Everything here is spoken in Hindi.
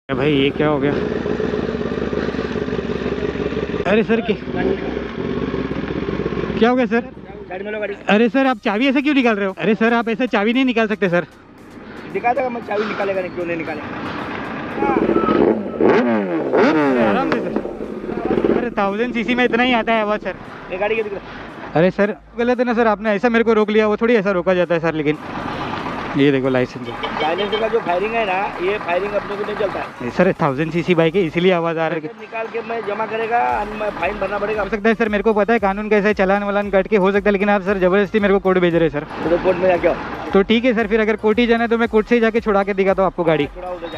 भाई ये क्या हो गया? अरे सर क्या हो गया सर? अरे सर आप चाबी ऐसे क्यों निकाल रहे हो? अरे सर आप ऐसे चाबी नहीं निकाल सकते सर। दिखा देगा, मैं चाबी निकालेगा नहीं, क्यों नहीं निकालेगा? आराम से सर। अरे 1000 सीसी में इतना ही आता है आवाज सर। ये गाड़ी के दिख रहा। अरे सर गलत है ना सर, आपने ऐसा मेरे को रोक लिया, वो थोड़ी ऐसा रोका जाता है सर। लेकिन ये देखो लाइसेंस साइलेंसर का जो फायरिंग है ना, ये फायरिंग अपने को नहीं चलता है सर। 1000 सीसी बाइक है इसीलिए आवाज आ रहा है। निकाल के मैं जमा करेगा, फाइन भरना पड़ेगा। हो सकता है सर, मेरे को पता है कानून कैसे है, चालान वालान कट के हो सकता है, लेकिन आप सर जबरदस्ती मेरे को कोर्ट भेज रहे हैं सर। तो कोर्ट में जाके आओ। तो ठीक है सर, फिर अगर कोर्ट ही जाना है तो मैं कोर्ट से ही जाके छुड़ा के दिखाता हूँ आपको गाड़ी। थोड़ा उधर जाके